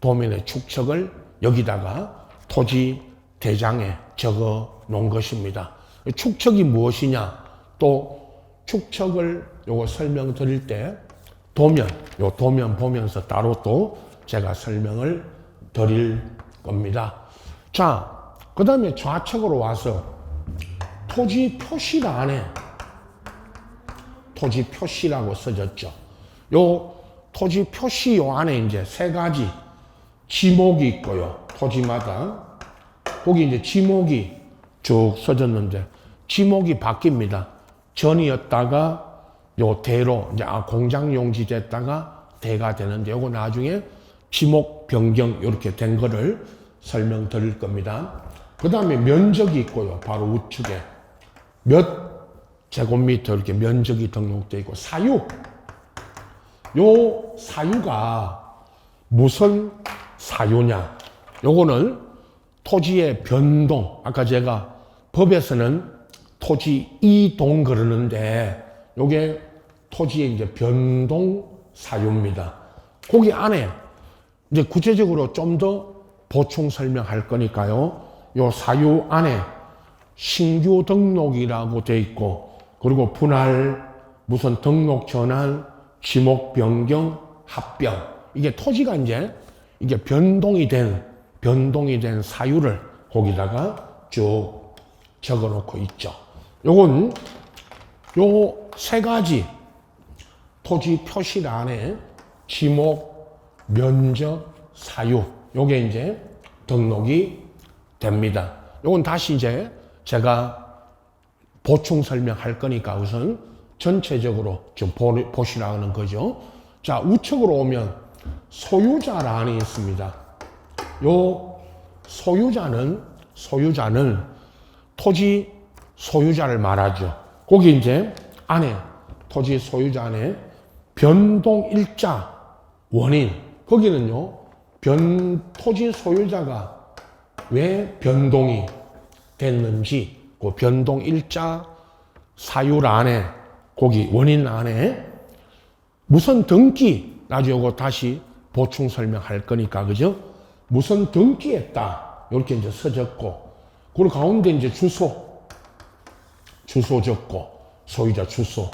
도면의 축척을 여기다가 토지 대장에 적어 놓은 것입니다. 축척이 무엇이냐? 또 축척을 요거 설명드릴 때 요 도면 보면서 따로 또 제가 설명을 드릴 겁니다. 자, 그 다음에 좌측으로 와서 토지 표시란에 토지 표시라고 써졌죠. 요 토지 표시 요 안에 이제 세 가지 지목이 있고요. 토지마다 거기 이제 지목이 쭉 써졌는데 지목이 바뀝니다. 전이었다가 요 대로 이제 공장 용지 됐다가 대가 되는데 요거 나중에 지목 변경 이렇게 된 거를 설명드릴 겁니다. 그 다음에 면적이 있고요. 바로 우측에 몇 제곱미터 이렇게 면적이 등록되어 있고 사유. 요 사유가 무슨 사유냐? 요거는 토지의 변동. 아까 제가 법에서는 토지 이동 그러는데 요게 토지의 이제 변동 사유입니다. 거기 안에 이제 구체적으로 좀 더 보충 설명할 거니까요. 요 사유 안에 신규 등록이라고 돼 있고 그리고 분할 무슨 등록 전환 지목 변경 합병 이게 토지가 이제 이게 변동이 된 사유를 거기다가 쭉 적어 놓고 있죠. 요건 요 세 가지 토지 표시란에 지목, 면적, 사유 요게 이제 등록이 됩니다. 요건 다시 이제 제가 보충 설명할 거니까 우선 전체적으로 좀 보시라는 거죠. 자, 우측으로 오면 소유자란이 있습니다. 요 소유자는 토지 소유자를 말하죠. 거기 이제 안에 토지 소유자 안에 변동 일자 원인 거기는요 토지 소유자가 왜 변동이 됐는지 그 변동 일자 사유란에 거기 원인 안에 무슨 등기 나중에 이거 다시 보충 설명할 거니까 그죠? 무슨 등기했다 이렇게 이제 써졌고 그리고 가운데 이제 주소 적고 소유자 주소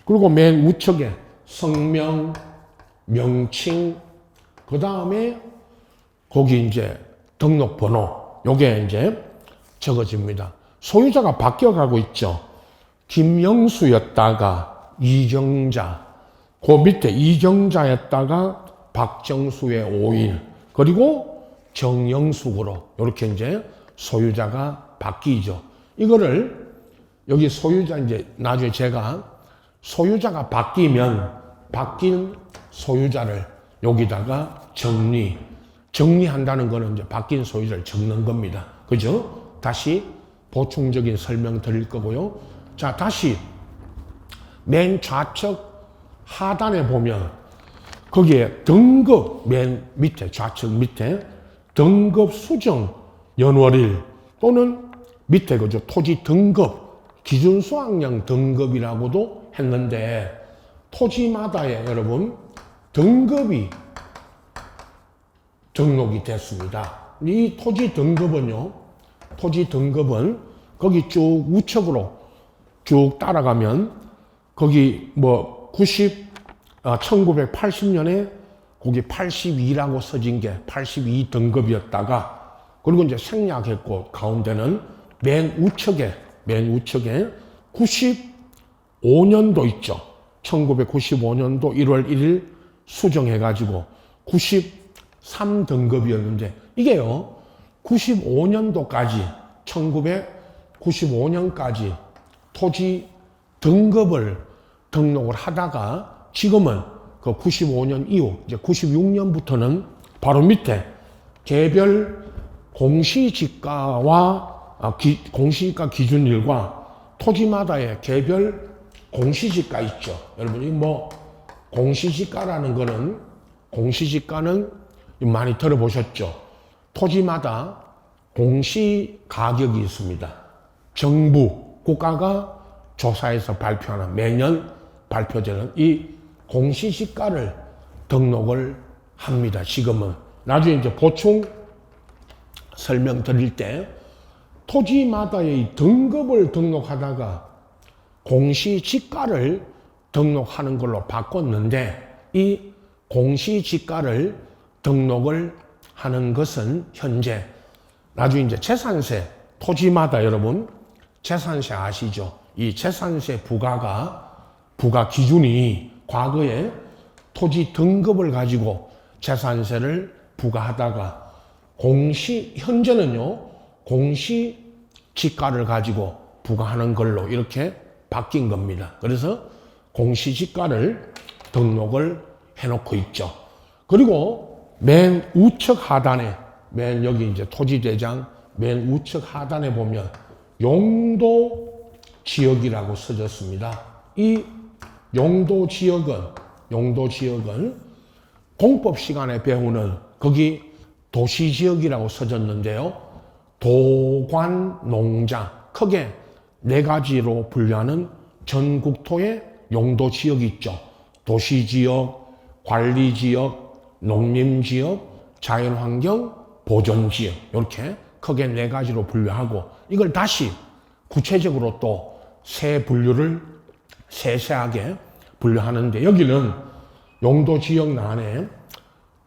그리고 맨 우측에 성명 명칭 그 다음에 거기 이제 등록번호 요게 이제 적어집니다. 소유자가 바뀌어가고 있죠. 김영수였다가 이경자 그 밑에 이경자였다가 박정수의 5인 그리고 정영숙으로 이렇게 이제 소유자가 바뀌죠. 이거를 여기 소유자 이제 나중에 제가 소유자가 바뀌면 바뀐 소유자를 여기다가 정리한다는 거는 이제 바뀐 소유자를 적는 겁니다. 그죠? 다시 보충적인 설명 드릴 거고요. 자, 다시 맨 좌측 하단에 보면 거기에 등급 맨 밑에 좌측 밑에 등급 수정 연월일 또는 밑에 그죠 토지 등급 기준 수확량 등급이라고도 했는데 토지마다의 여러분 등급이 등록이 됐습니다. 이 토지 등급은요, 토지 등급은 거기 쭉 우측으로 쭉 따라가면 거기 뭐 1980년에 거기 82라고 써진 게 82 등급이었다가 그리고 이제 생략했고 가운데는 맨 우측에 95년도 있죠. 1995년도 1월 1일 수정해가지고 93등급이었는데 이게요 95년도까지 1995년까지 토지 등급을 등록을 하다가 지금은 그 95년 이후 이제 96년부터는 바로 밑에 개별 공시지가와 공시지가 기준일과 토지마다의 개별 공시지가 있죠. 여러분, 뭐 공시지가라는 거는 공시지가는 많이 들어보셨죠. 토지마다 공시 가격이 있습니다. 정부, 국가가 조사해서 발표하는 매년 발표되는 이 공시지가를 등록을 합니다. 지금은 나중에 이제 보충 설명드릴 때 토지마다의 등급을 등록하다가 공시지가를 등록하는 걸로 바꿨는데 이 공시지가를 등록을 하는 것은 현재 나중에 이제 재산세 토지마다 여러분 재산세 아시죠? 이 재산세 부과 기준이 과거에 토지 등급을 가지고 재산세를 부과하다가 현재는요 공시지가를 가지고 부과하는 걸로 이렇게 바뀐 겁니다. 그래서 공시지가를 등록을 해놓고 있죠. 그리고 맨 우측 하단에 맨 여기 이제 토지대장 맨 우측 하단에 보면 용도 지역이라고 써졌습니다. 이 용도 지역은 공법 시간에 배우는 거기 도시지역이라고 써졌는데요. 도관, 농장 크게 네 가지로 분류하는 전국토의 용도 지역이 있죠. 도시지역, 관리지역, 농림지역, 자연환경, 보존지역 이렇게 크게 네 가지로 분류하고 이걸 다시 구체적으로 또 세 분류를 세세하게 분류하는데 여기는 용도지역 안에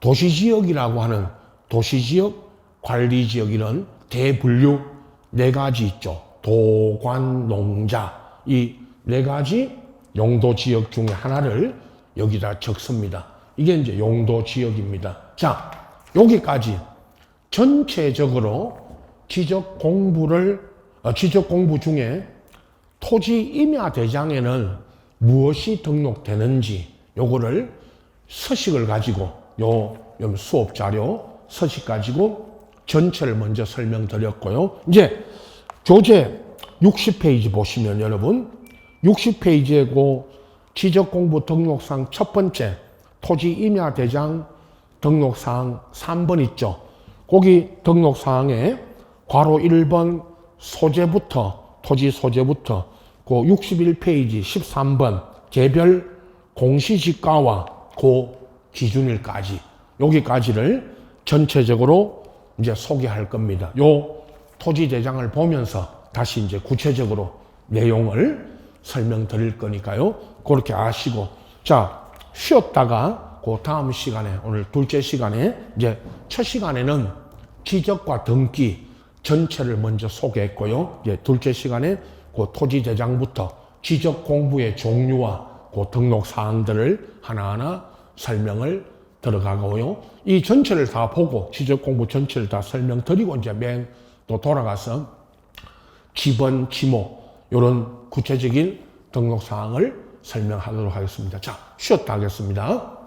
도시지역이라고 하는 도시지역, 관리지역 이런 대분류 네 가지 있죠. 도관, 농자 이 네 가지 용도지역 중에 하나를 여기다 적습니다. 이게 이제 용도지역입니다. 자, 여기까지 전체적으로 지적 공부 중에 토지 임야 대장에는 무엇이 등록되는지 요거를 서식을 가지고 요 수업 자료 서식 가지고 전체를 먼저 설명드렸고요. 이제 교재 60페이지 보시면 여러분 60페이지에 그 지적공부 등록상 첫 번째 토지 임야 대장 등록사항 3번 있죠. 거기 등록사항에 괄호 1번 소재부터 토지 소재부터 그 61페이지 13번 개별 공시지가와 그 기준일까지 여기까지를 전체적으로 이제 소개할 겁니다. 요 토지 대장을 보면서 다시 이제 구체적으로 내용을 설명드릴 거니까요. 그렇게 아시고 자 쉬었다가 그 다음 시간에 오늘 둘째 시간에 이제 첫 시간에는 지적과 등기 전체를 먼저 소개했고요. 이제 둘째 시간에 그 토지 대장부터 지적 공부의 종류와 그 등록 사항들을 하나하나 설명을 들어가고요. 이 전체를 다 보고 지적 공부 전체를 다 설명드리고 이제 맨 또 돌아가서 지번, 지목 이런 구체적인 등록 사항을 설명하도록 하겠습니다. 자, 쉬었다 하겠습니다.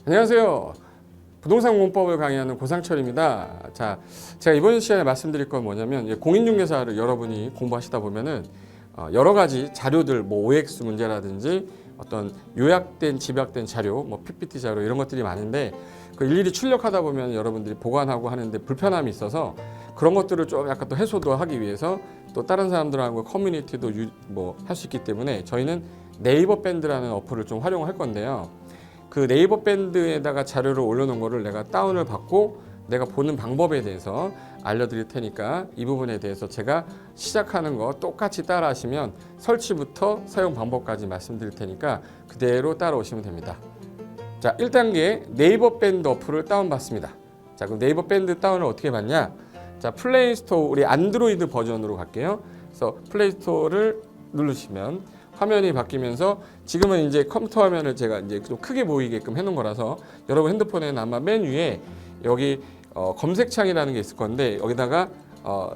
안녕하세요. 부동산 공법을 강의하는 고상철입니다. 자, 제가 이번 시간에 말씀드릴 건 뭐냐면 공인중개사를 여러분이 공부하시다 보면은 여러 가지 자료들, 뭐 OX 문제라든지 어떤 요약된, 집약된 자료, 뭐 PPT 자료 이런 것들이 많은데 그 일일이 출력하다 보면 여러분들이 보관하고 하는데 불편함이 있어서 그런 것들을 좀 약간 또 해소도 하기 위해서 또 다른 사람들하고 커뮤니티도 뭐 할 수 있기 때문에 저희는 네이버 밴드라는 어플을 좀 활용할 건데요. 그 네이버 밴드에다가 자료를 올려놓은 거를 내가 다운을 받고 내가 보는 방법에 대해서 알려드릴 테니까 이 부분에 대해서 제가 시작하는 거 똑같이 따라 하시면 설치부터 사용 방법까지 말씀드릴 테니까 그대로 따라오시면 됩니다. 자, 1단계 네이버 밴드 어플을 다운받습니다. 자, 그럼 네이버 밴드 다운을 어떻게 받냐? 자, 플레이스토어 우리 안드로이드 버전으로 갈게요. 그래서 플레이스토어를 누르시면 화면이 바뀌면서 지금은 이제 컴퓨터 화면을 제가 이제 좀 크게 보이게끔 해놓은 거라서 여러분 핸드폰에는 아마 맨 위에 여기 검색창이라는 게 있을 건데 여기다가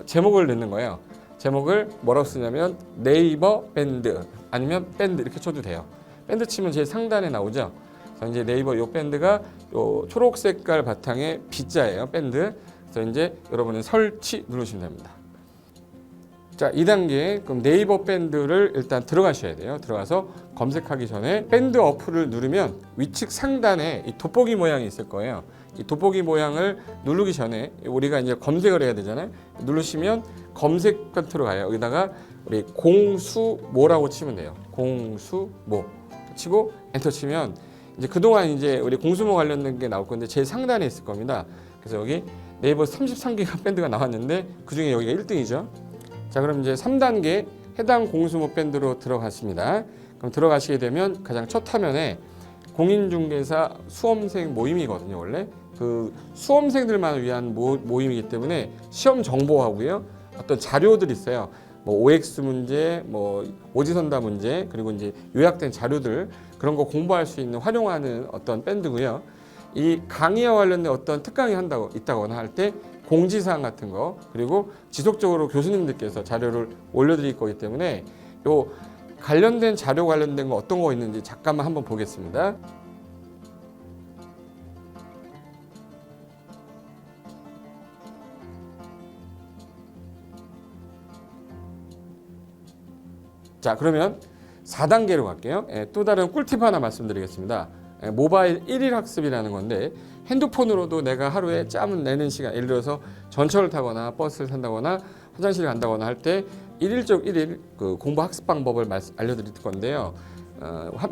제목을 넣는 거예요. 제목을 뭐라고 쓰냐면 네이버 밴드 아니면 밴드 이렇게 쳐도 돼요. 밴드 치면 제일 상단에 나오죠. 그래서 이제 네이버 요 밴드가 요 초록 색깔 바탕에 B자예요. 밴드. 그래서 이제 여러분은 설치 누르시면 됩니다. 자, 2단계 그럼 네이버 밴드를 일단 들어가셔야 돼요. 들어가서 검색하기 전에 밴드 어플을 누르면 위측 상단에 이 돋보기 모양이 있을 거예요. 이 돋보기 모양을 누르기 전에 우리가 이제 검색을 해야 되잖아요. 누르시면 검색 컨트로 가요. 여기다가 우리 공수모라고 치면 돼요. 공수모 치고 엔터 치면 이제 그동안 이제 우리 공수모 관련된 게 나올 건데 제일 상단에 있을 겁니다. 그래서 여기 네이버 33개가 밴드가 나왔는데 그 중에 여기가 1등이죠. 자, 그럼 이제 3단계 해당 공수모 밴드로 들어갔습니다. 그럼 들어가시게 되면 가장 첫 화면에 공인중개사 수험생 모임이거든요. 원래 그 수험생들만 위한 모임이기 때문에 시험 정보하고요. 어떤 자료들이 있어요. 뭐 OX 문제, 뭐 오지선다 문제, 그리고 이제 요약된 자료들 그런 거 공부할 수 있는 활용하는 어떤 밴드고요. 이 강의와 관련된 어떤 특강이 있다거나 할 때 공지사항 같은 거 그리고 지속적으로 교수님들께서 자료를 올려드릴 거기 때문에 요 관련된 자료 관련된 거 어떤 거 있는지 잠깐만 한번 보겠습니다. 자, 그러면 4단계로 갈게요. 또 다른 꿀팁 하나 말씀드리겠습니다. 모바일 1일 학습이라는 건데 핸드폰으로도 내가 하루에 짬을 내는 시간, 예를 들어서 전철을 타거나 버스를 탄다거나 화장실을 간다거나 할 때 1일 그 공부 학습 방법을 알려드릴 건데요.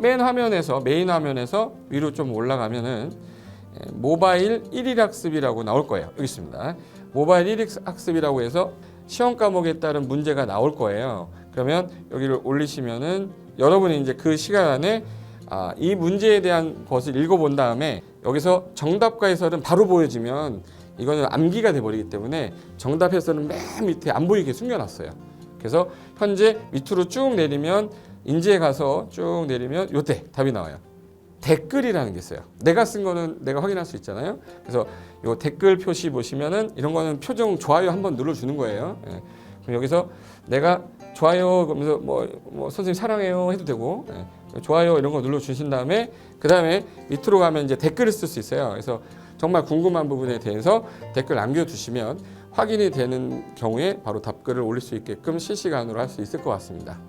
메인 화면에서 위로 좀 올라가면은 모바일 1일 학습이라고 나올 거예요. 여기 있습니다. 모바일 1일 학습이라고 해서 시험 과목에 따른 문제가 나올 거예요. 그러면 여기를 올리시면은 여러분이 이제 그 시간 안에 이 문제에 대한 것을 읽어본 다음에 여기서 정답과 해설은 바로 보여지면 이거는 암기가 돼버리기 때문에 정답 해설은 맨 밑에 안 보이게 숨겨놨어요. 그래서 현재 밑으로 쭉 내리면 인지에 가서 쭉 내리면 요때 답이 나와요. 댓글이라는 게 있어요. 내가 쓴 거는 내가 확인할 수 있잖아요. 그래서 요 댓글 표시 보시면은 이런 거는 표정 좋아요 한번 눌러주는 거예요. 그럼 여기서 내가 좋아요 그러면서 뭐 선생님 사랑해요 해도 되고 좋아요 이런 거 눌러주신 다음에 그 다음에 밑으로 가면 이제 댓글을 쓸 수 있어요. 그래서 정말 궁금한 부분에 대해서 댓글 남겨주시면 확인이 되는 경우에 바로 답글을 올릴 수 있게끔 실시간으로 할 수 있을 것 같습니다.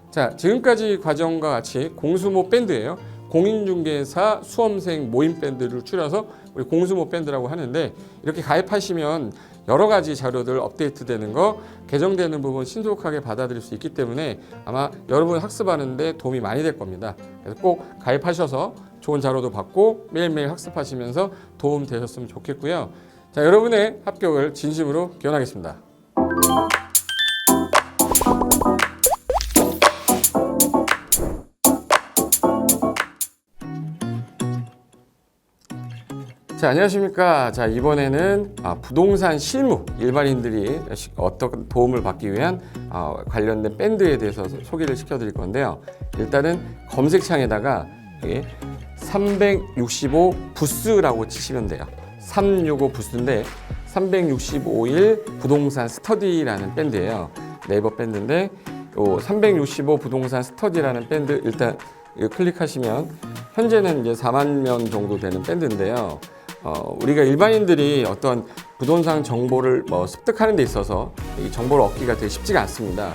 자, 지금까지 과정과 같이 공수모 밴드예요. 공인중개사 수험생 모임 밴드를 줄여서 우리 공수모 밴드라고 하는데 이렇게 가입하시면 여러 가지 자료들 업데이트되는 거, 개정되는 부분 신속하게 받아들일 수 있기 때문에 아마 여러분 학습하는데 도움이 많이 될 겁니다. 그래서 꼭 가입하셔서 좋은 자료도 받고 매일매일 학습하시면서 도움 되셨으면 좋겠고요. 자, 여러분의 합격을 진심으로 기원하겠습니다. 자, 안녕하십니까. 자, 이번에는 부동산 실무 일반인들이 어떤 도움을 받기 위한 관련된 밴드에 대해서 소개를 시켜드릴 건데요. 일단은 검색창에다가 여기 365 부스라고 치시면 돼요. 365 부스인데 365일 부동산 스터디라는 밴드예요. 네이버 밴드인데 요 365 부동산 스터디라는 밴드 일단 이거 클릭하시면 현재는 이제 4만 명 정도 되는 밴드인데요. 우리가 일반인들이 어떤 부동산 정보를 습득하는 데 있어서 이 정보를 얻기가 되게 쉽지가 않습니다.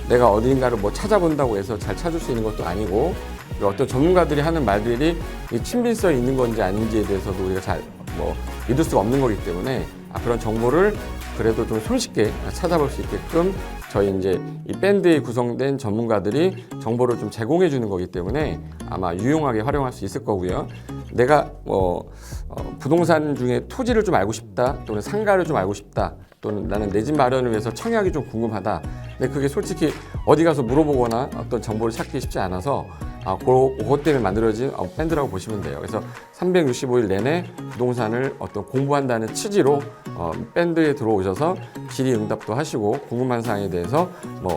내가 어딘가를 찾아본다고 해서 잘 찾을 수 있는 것도 아니고, 그리고 어떤 전문가들이 하는 말들이 이 친밀성이 있는 건지 아닌지에 대해서도 우리가 잘 믿을 수가 없는 거기 때문에 그런 정보를 그래도 좀 손쉽게 찾아볼 수 있게끔 저희 이제 이 밴드에 구성된 전문가들이 정보를 좀 제공해 주는 거기 때문에 아마 유용하게 활용할 수 있을 거고요. 내가 부동산 중에 토지를 좀 알고 싶다, 또는 상가를 좀 알고 싶다, 또는 나는 내 집 마련을 위해서 청약이 좀 궁금하다. 근데 그게 솔직히 어디 가서 물어보거나 어떤 정보를 찾기 쉽지 않아서 그것 때문에 만들어진 밴드라고 보시면 돼요. 그래서 365일 내내 부동산을 어떤 공부한다는 취지로 밴드에 들어오셔서 질의응답도 하시고 궁금한 사항에 대해서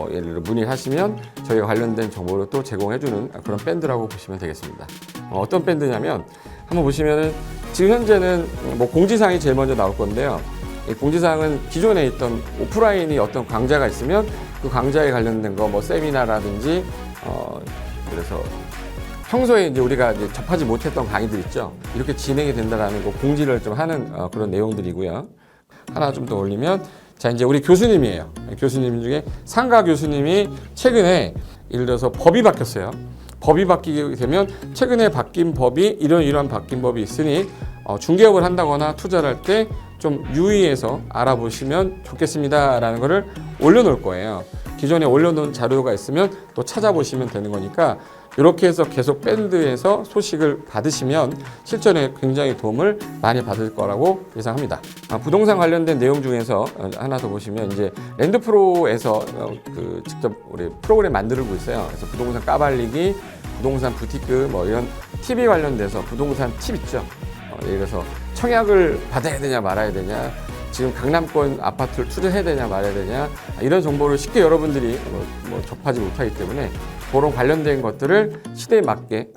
예를 들어 문의를 하시면 저희가 관련된 정보를 또 제공해주는 그런 밴드라고 보시면 되겠습니다. 어떤 밴드냐면 한번 보시면은 지금 현재는 공지사항이 제일 먼저 나올 건데요. 이 공지사항은 기존에 있던 오프라인이 어떤 강좌가 있으면 그 강좌에 관련된 거 세미나라든지 그래서 평소에 이제 우리가 이제 접하지 못했던 강의들 있죠. 이렇게 진행이 된다라는 거 공지를 좀 하는 그런 내용들이고요. 하나 좀 더 올리면 자 이제 우리 교수님이에요. 교수님 중에 상가 교수님이 최근에 예를 들어서 법이 바뀌었어요. 법이 바뀌게 되면 최근에 바뀐 법이 이러한 바뀐 법이 있으니 중개업을 한다거나 투자를 할 때 좀 유의해서 알아보시면 좋겠습니다라는 거를 올려놓을 거예요. 기존에 올려놓은 자료가 있으면 또 찾아보시면 되는 거니까 이렇게 해서 계속 밴드에서 소식을 받으시면 실전에 굉장히 도움을 많이 받을 거라고 예상합니다. 부동산 관련된 내용 중에서 하나 더 보시면 이제 랜드프로에서 직접 우리 프로그램 만들고 있어요. 그래서 부동산 까발리기, 부동산 부티크 이런 TV 관련돼서 부동산 팁 있죠. 예를 들어서 청약을 받아야 되냐 말아야 되냐, 지금 강남권 아파트를 투자해야 되냐 말아야 되냐, 이런 정보를 쉽게 여러분들이 접하지 못하기 때문에 그런 관련된 것들을 시대에 맞게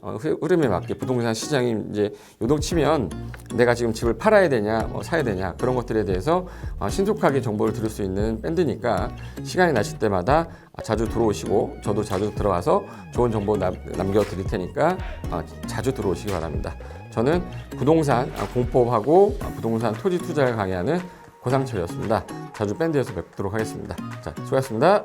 흐름에 맞게 부동산 시장이 이제 요동치면 내가 지금 집을 팔아야 되냐 사야 되냐 그런 것들에 대해서 신속하게 정보를 들을 수 있는 밴드니까 시간이 나실 때마다 자주 들어오시고 저도 자주 들어와서 좋은 정보 남겨드릴 테니까 자주 들어오시기 바랍니다. 저는 부동산 공법하고 부동산 토지 투자를 강의하는 고상철이었습니다. 자주 밴드에서 뵙도록 하겠습니다. 자, 수고하셨습니다.